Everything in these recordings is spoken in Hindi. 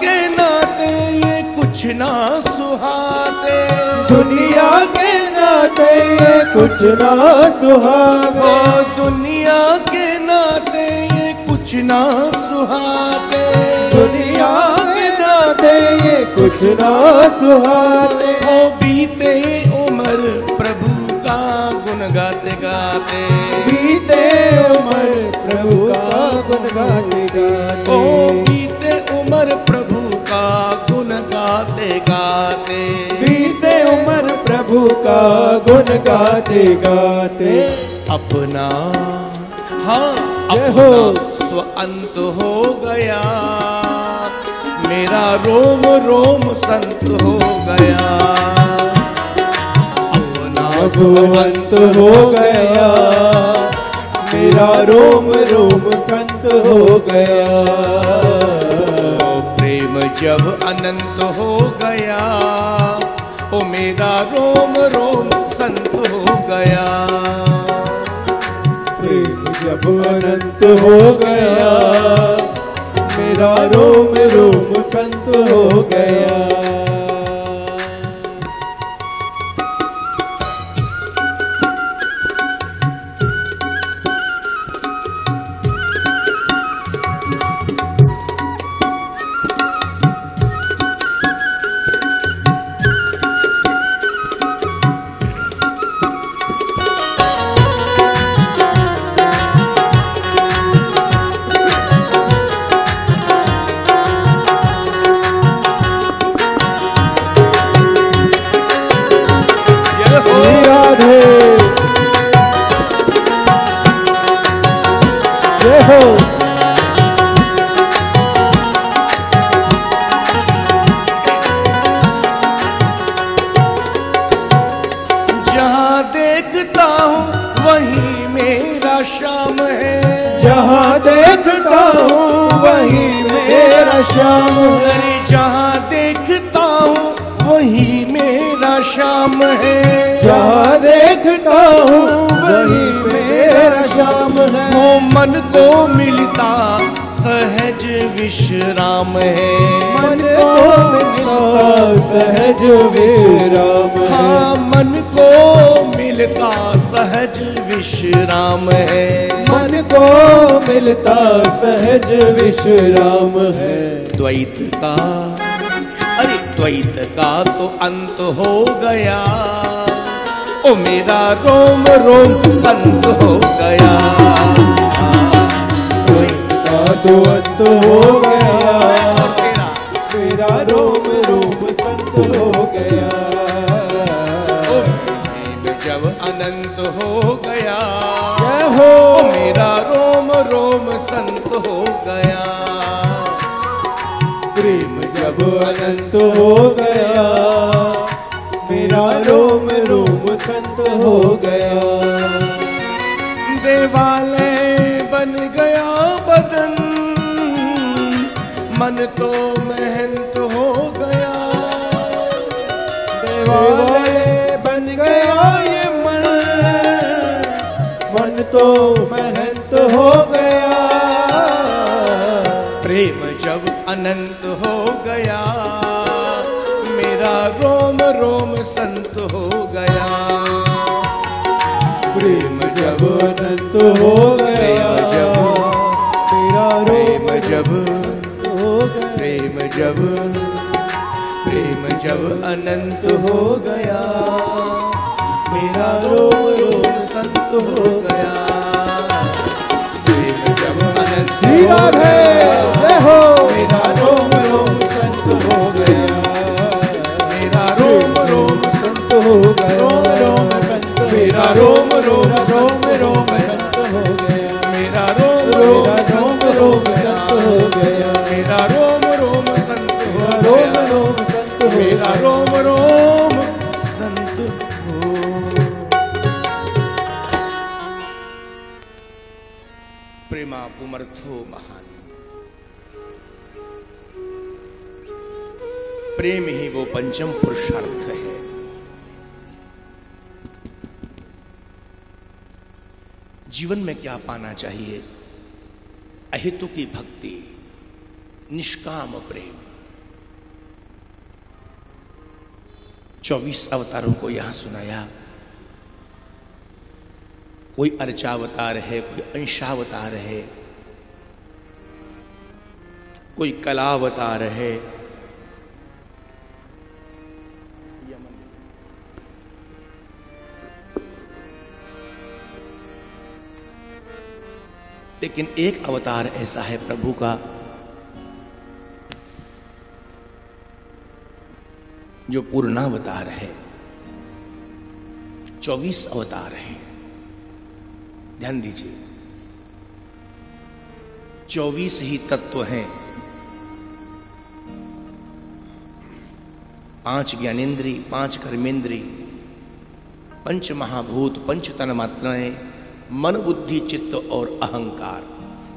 के नाते ये कुछ ना सुहाते, दुनिया के नाते ये कुछ ना सुहाते, दुनिया के नाते ये कुछ ना सुहाते, दुनिया के नाते ये कुछ ना सुहाते। हो बीते उम्र प्रभु का गुण गाते गाते, बीते उम्र प्रभु का गुण गाते गाते, ओ बीते उम्र प्रभु का गुण गाते गाते, बीते उम्र प्रभु का गुण गाते गाते। अपना हाँ जय अपना हो। स्व अंत हो गया, मेरा रोम रोम संत हो गया, अपना स्वंत हो गया, मेरा रोम रोम संत हो गया। प्रेम जब अनंत हो गया, ओ मेरा रोम रोम संत हो गया, प्रेम जब अनंत हो गया, मेरा रोम रोम संत हो गया। जहाँ देखता हूँ वही मेरा श्याम है, जहाँ देखता हूँ वही मेरा श्याम है, जहाँ देखता हूँ वही मेरा श्याम है, जहाँ देखता हूँ वही मेरा श्याम है। वो मन को मिलता सहज विश्राम है, मन को मिलता सहज विश्राम है, हाँ मन को मिलता सहज विश्राम है, मन को मिलता सहज विश्राम है। द्वैत का अरे द्वैत का तो अंत हो गया, ओ मेरा रोम रोम संत हो गया, द्वैत का तो अंत हो गया, मेरा रोम रोम संत हो गया। प्रेम जब अनंत हो गया, जय हो। मेरा रोम रोम संत हो गया, प्रेम जब अनंत हो गया, मेरा रोम रोम संत हो गया। देवालय बन गया बदन, मन तो महंत हो गया, देवालय बन गया ये मन, मन तो महंत हो गया। प्रेम जब अनंत हो गया, मेरा रोम रोम संत हो गया, प्रेम जब अनंत हो गया, मेरा प्रेम रोम जब हो गया। प्रेम जब अनंत हो गया, मेरा रोम रोम संत हो गया, प्रेम जब अनंत हो गया, हो मेरा रोम रोम संत हो गया, मेरा रोम रोम संत हो गया, रोम रोम संत मेरा रोम रोम रोम रोम संत हो गया, मेरा रोम रोम रोम रोम संत हो गया, मेरा रोम रोम संत हो रोम गया, रोम संत हो मेरा रोम रोम संत हो। प्रेमा पुमर्थो महान, प्रेम ही वो पंचम पुरुषार्थ है। जीवन में क्या पाना चाहिए? अहेतु की भक्ति, निष्काम प्रेम, 24 अवतारों को यहां सुनाया। कोई अर्चावतार है, कोई अंशावतार है, कोई कलावतार है, लेकिन एक अवतार ऐसा है प्रभु का जो पूर्णावतार है। 24 अवतार हैं, ध्यान दीजिए। 24 ही तत्व हैं। 5 ज्ञानेन्द्री, 5 कर्मेंद्री, 5 महाभूत, 5 तन्मात्राएं, मन बुद्धि चित्त और अहंकार,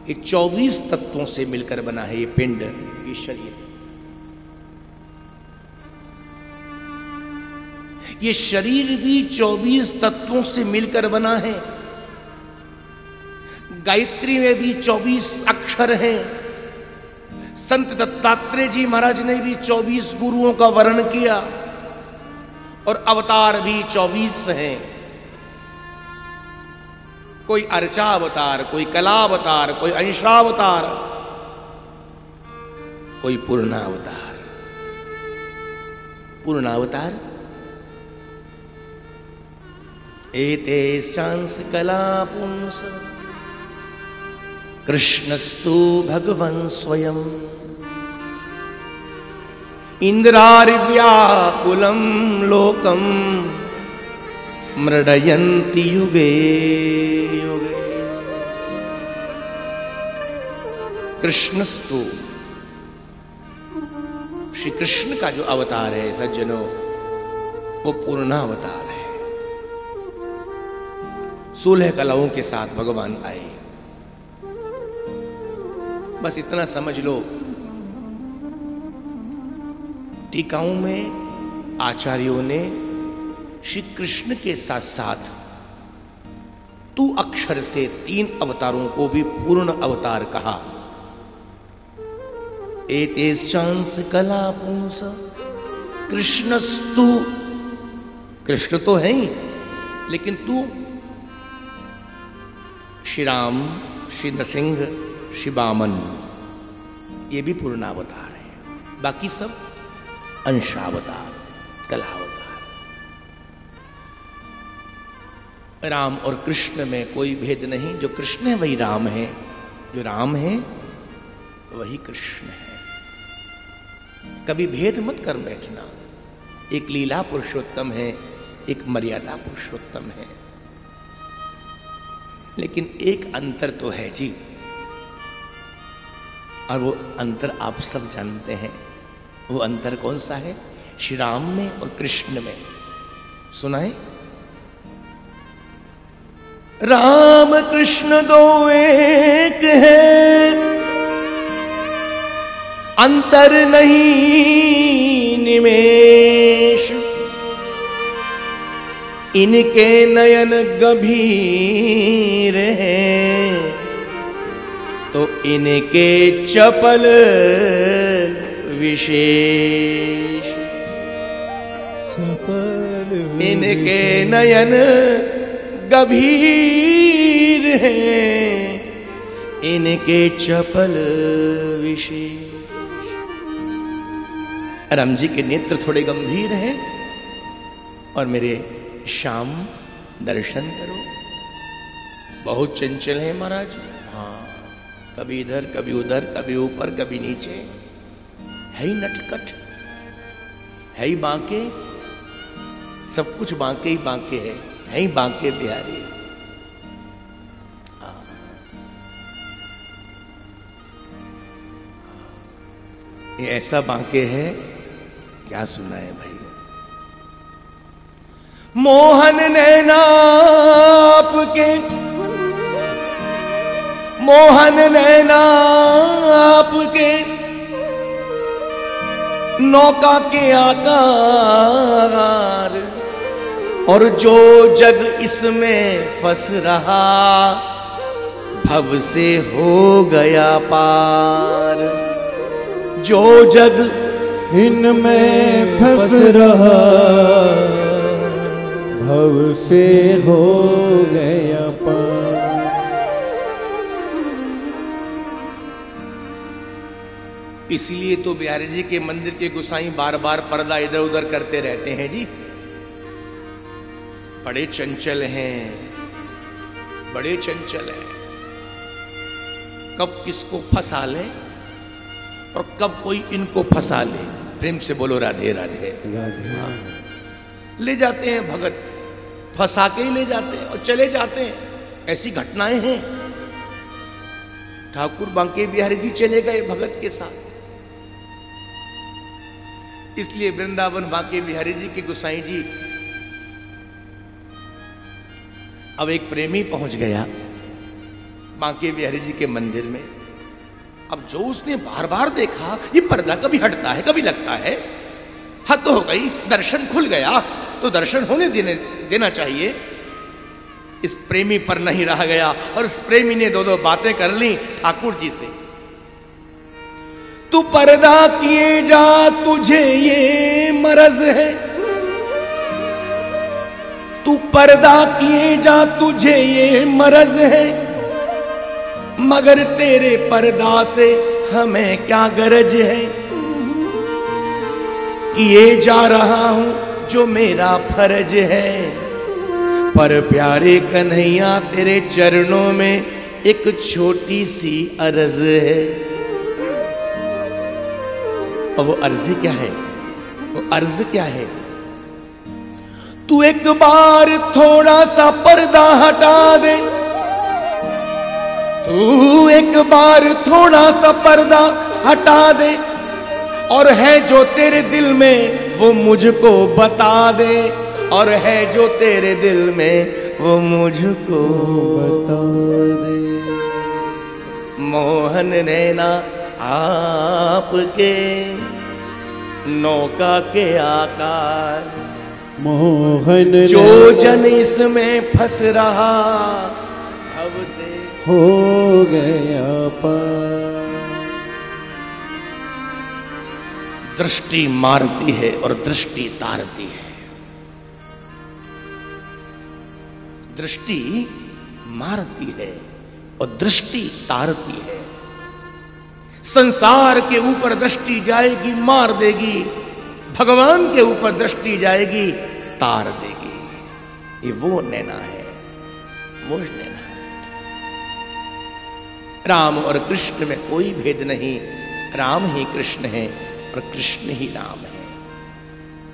ये 24 तत्वों से मिलकर बना है ये पिंड, ये शरीर। ये शरीर भी 24 तत्वों से मिलकर बना है। गायत्री में भी 24 अक्षर हैं। संत दत्तात्रेय जी महाराज ने भी 24 गुरुओं का वर्णन किया और अवतार भी 24 हैं। कोई अर्चावतार, कोई कलावतार, कोई अंशावतार, कोई पूर्णावतार। पूर्णावतार एते शांस कला पुंस कृष्णस्तु भगवन् स्वयं इंद्रारिव्याकुलं लोकं मृडयन्ति युगे युगे। कृष्णस्तु, श्री कृष्ण का जो अवतार है सज्जनों, वो पूर्णावतार है। 16 कलाओं के साथ भगवान आए। बस इतना समझ लो, टीकाओं में आचार्यों ने श्री कृष्ण के साथ साथ तू अक्षर से 3 अवतारों को भी पूर्ण अवतार कहा। एतेश्चांस कला पुंस कृष्णस्तु, कृष्ण तो है ही, लेकिन तू श्री राम, श्री नृसिंह, श्री वामन, ये भी पूर्णावतार है। बाकी सब अंशावतार, कलावतार। राम और कृष्ण में कोई भेद नहीं। जो कृष्ण है वही राम है, जो राम है वही कृष्ण है। कभी भेद मत कर बैठना। एक लीला पुरुषोत्तम है, एक मर्यादा पुरुषोत्तम है, लेकिन एक अंतर तो है जी, और वो अंतर आप सब जानते हैं। वो अंतर कौन सा है? श्री राम में और कृष्ण में। सुनाए, राम कृष्ण दो एक है, अंतर नहीं निमेष, इनके नयन गंभीर हैं तो इनके चपल विशेष। इनके नयन गंभीर हैं, इनके चपल विशेष। राम जी के नेत्र थोड़े गंभीर हैं और मेरे श्याम दर्शन करो, बहुत चंचल है महाराज। हाँ, कभी इधर कभी उधर, कभी ऊपर कभी नीचे, है ही नटखट, है ही बांके, सब कुछ बांके ही बांके है ही बांके बिहारी। ये ऐसा बांके है, क्या सुना है भाई। मोहन नैना आपके, मोहन नैना आपके, नौका के आकार, और जो जग इसमें फंस रहा भव से हो गया पार। जो जग इनमें फंस रहा, भव से हो गया पार। इसलिए तो बिहारी जी के मंदिर के गोसाई बार बार पर्दा इधर उधर करते रहते हैं जी। बड़े चंचल हैं, बड़े चंचल हैं। कब किसको फंसा ले और कब कोई इनको फंसा ले। प्रेम से बोलो राधे राधे राधे। हाँ। ले जाते हैं भगत, फंसा के ही ले जाते हैं और चले जाते हैं। ऐसी घटनाएं हैं। ठाकुर बांके बिहारी जी चले गए भगत के साथ। इसलिए वृंदावन बांके बिहारी जी के गोसाई जी, अब एक प्रेमी पहुंच गया बांके बिहारी जी के मंदिर में। अब जो उसने बार बार देखा, ये पर्दा कभी हटता है कभी लगता है, हद हो गई। दर्शन खुल गया तो दर्शन होने देना चाहिए। इस प्रेमी पर नहीं रहा गया और इस प्रेमी ने दो बातें कर ली ठाकुर जी से। तू पर्दा किए जा, तुझे ये मरज है। तू पर्दा किए जा, तुझे ये मरज है। मगर तेरे पर्दा से हमें क्या गरज है। किए जा रहा हूं जो मेरा फर्ज है। पर प्यारे कन्हैया तेरे चरणों में एक छोटी सी अर्ज है। और वो अर्ज क्या है? वो अर्ज क्या है? तू एक बार थोड़ा सा पर्दा हटा दे। तू एक बार थोड़ा सा पर्दा हटा दे और है जो तेरे दिल में वो मुझको बता दे। और है जो तेरे दिल में वो मुझको बता दे। मोहन नैना आपके नौका के आकार। मोहन जो जन इसमें फंस रहा, अब से हो गया पार। दृष्टि मारती है और दृष्टि तारती है। दृष्टि मारती है और दृष्टि तारती है। संसार के ऊपर दृष्टि जाएगी, मार देगी। भगवान के ऊपर दृष्टि जाएगी, तार देगी। ये वो नैना है, वो नैना है। राम और कृष्ण में कोई भेद नहीं। राम ही कृष्ण है और कृष्ण ही राम है।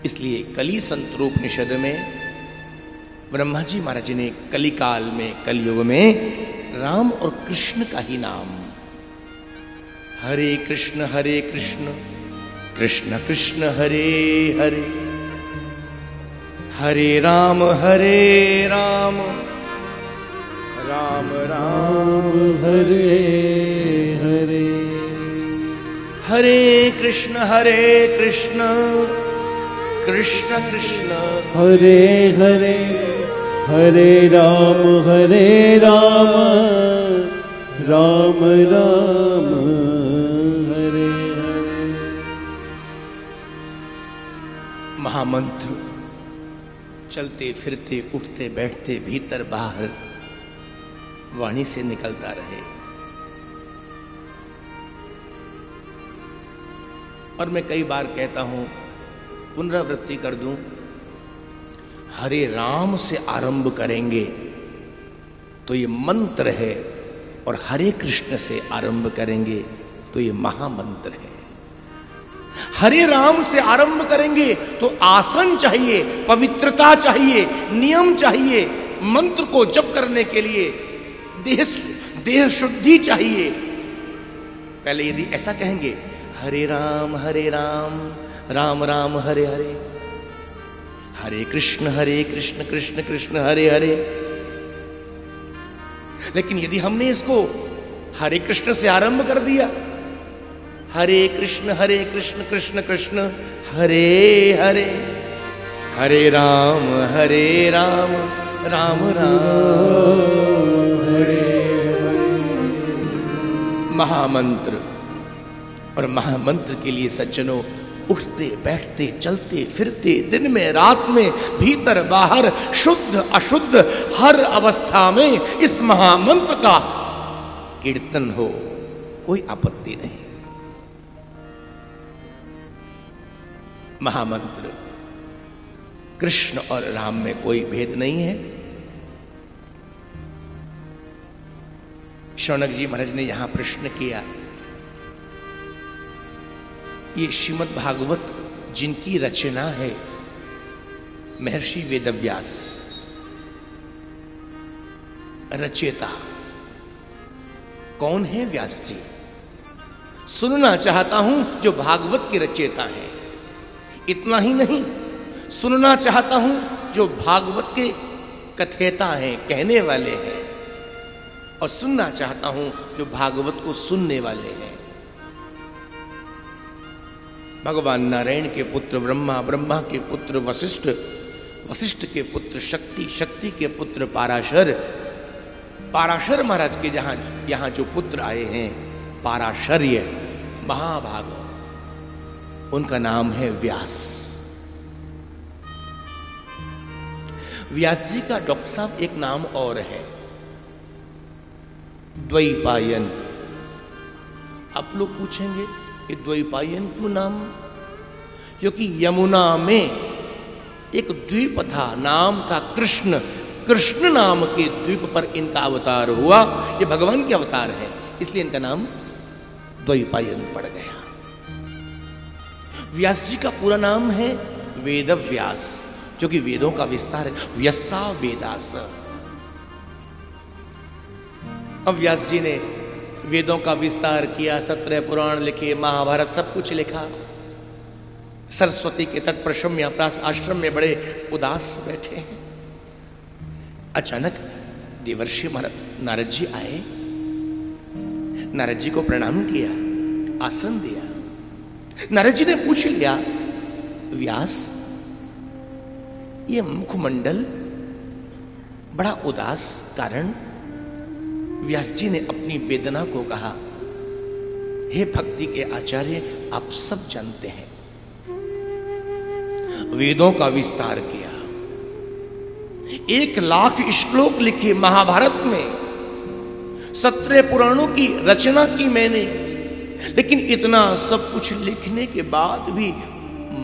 इसलिए कली संतरूपनिषद में ब्रह्मा जी महाराज ने कलिकाल में, कलयुग में राम और कृष्ण का ही नाम, हरे कृष्ण कृष्ण कृष्ण हरे हरे, हरे राम राम राम हरे हरे, हरे कृष्ण कृष्ण कृष्ण हरे हरे, हरे राम राम राम हरे हरे। महामंत्र चलते फिरते उठते बैठते भीतर बाहर वाणी से निकलता रहे। और मैं कई बार कहता हूं, पुनरावृत्ति कर दूं, हरे राम से आरंभ करेंगे तो ये मंत्र है, और हरे कृष्ण से आरंभ करेंगे तो ये महामंत्र है। हरे राम से आरंभ करेंगे तो आसन चाहिए, पवित्रता चाहिए, नियम चाहिए। मंत्र को जप करने के लिए देह शुद्धि चाहिए। पहले यदि ऐसा कहेंगे, हरे राम राम राम हरे हरे, हरे कृष्ण कृष्ण कृष्ण हरे हरे। लेकिन यदि हमने इसको हरे कृष्ण से आरंभ कर दिया, हरे कृष्ण कृष्ण कृष्ण हरे हरे, हरे राम राम राम हरे हरे। महामंत्र, और महामंत्र के लिए सज्जनों उठते बैठते चलते फिरते, दिन में रात में, भीतर बाहर, शुद्ध अशुद्ध, हर अवस्था में इस महामंत्र का कीर्तन हो, कोई आपत्ति नहीं। महामंत्र कृष्ण और राम में कोई भेद नहीं है। शौनक जी महाराज ने यहां प्रश्न किया, ये श्रीमद् भागवत जिनकी रचना है महर्षि वेदव्यास, रचयिता कौन है? व्यास जी। सुनना चाहता हूं जो भागवत के रचयिता हैं। इतना ही नहीं, सुनना चाहता हूं जो भागवत के कथेता हैं, कहने वाले हैं, और सुनना चाहता हूं जो भागवत को सुनने वाले हैं। भगवान नारायण के पुत्र ब्रह्मा, ब्रह्मा के पुत्र वशिष्ठ, वशिष्ठ के पुत्र शक्ति, शक्ति के पुत्र पाराशर, पाराशर महाराज के यहां जो पुत्र आए हैं पाराशर्य महाभाग, उनका नाम है व्यास। व्यास जी का डॉक्टर साहब एक नाम और है, द्वैपायन। आप लोग पूछेंगे ये द्वैपायन क्यों नाम? क्योंकि यमुना में एक द्वीप था, नाम था कृष्ण, कृष्ण नाम के द्वीप पर इनका अवतार हुआ। ये भगवान के अवतार है, इसलिए इनका नाम द्वैपायन पड़ गया। व्यास जी का पूरा नाम है वेदव्यास, जो कि वेदों का विस्तार है, व्यस्ता वेदास। अब व्यास जी ने वेदों का विस्तार किया, 17 पुराण लिखे, महाभारत सब कुछ लिखा। सरस्वती के तट पर शम्याप्रास आश्रम में बड़े उदास बैठे हैं। अचानक देवर्षि नारद जी आए, नारद जी को प्रणाम किया, आसन दिया। नारद जी ने पूछ लिया, व्यास ये मुखमंडल बड़ा उदास, कारण? व्यास जी ने अपनी वेदना को कहा, हे भक्ति के आचार्य, आप सब जानते हैं, वेदों का विस्तार किया, 1,00,000 श्लोक लिखे महाभारत में, 17 पुराणों की रचना की मैंने, लेकिन इतना सब कुछ लिखने के बाद भी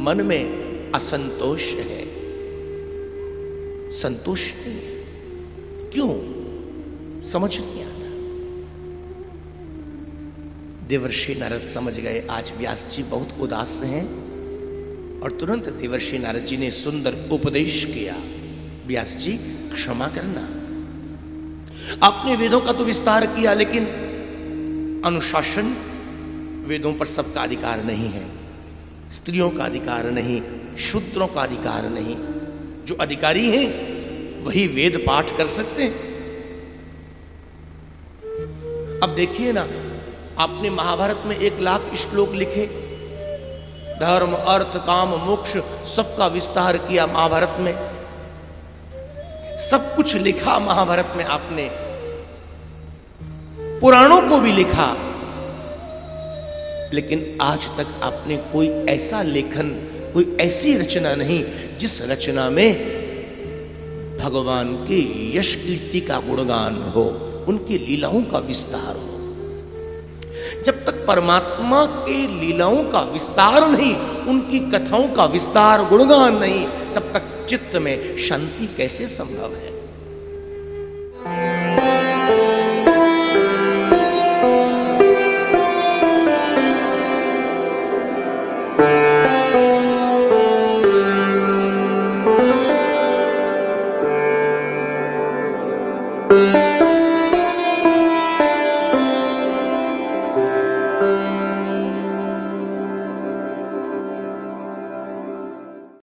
मन में असंतोष है, संतोष नहीं है। क्यों? समझ नहीं आता। देवर्षि नारद समझ गए आज व्यास जी बहुत उदास हैं, और तुरंत देवर्षि नारद जी ने सुंदर उपदेश किया, व्यास जी क्षमा करना, आपने वेदों का तो विस्तार किया, लेकिन अनुशासन, वेदों पर सबका अधिकार नहीं है, स्त्रियों का अधिकार नहीं, शूद्रों का अधिकार नहीं, जो अधिकारी हैं वही वेद पाठ कर सकते हैं। अब देखिए ना, आपने महाभारत में 1,00,000 श्लोक लिखे, धर्म अर्थ काम मोक्ष सबका विस्तार किया महाभारत में, सब कुछ लिखा महाभारत में आपने, पुराणों को भी लिखा, लेकिन आज तक आपने कोई ऐसा लेखन, कोई ऐसी रचना नहीं जिस रचना में भगवान के यश कीर्ति का गुणगान हो, उनकी लीलाओं का विस्तार हो। जब तक परमात्मा के लीलाओं का विस्तार नहीं, उनकी कथाओं का विस्तार गुणगान नहीं, तब तक चित्त में शांति कैसे संभव है?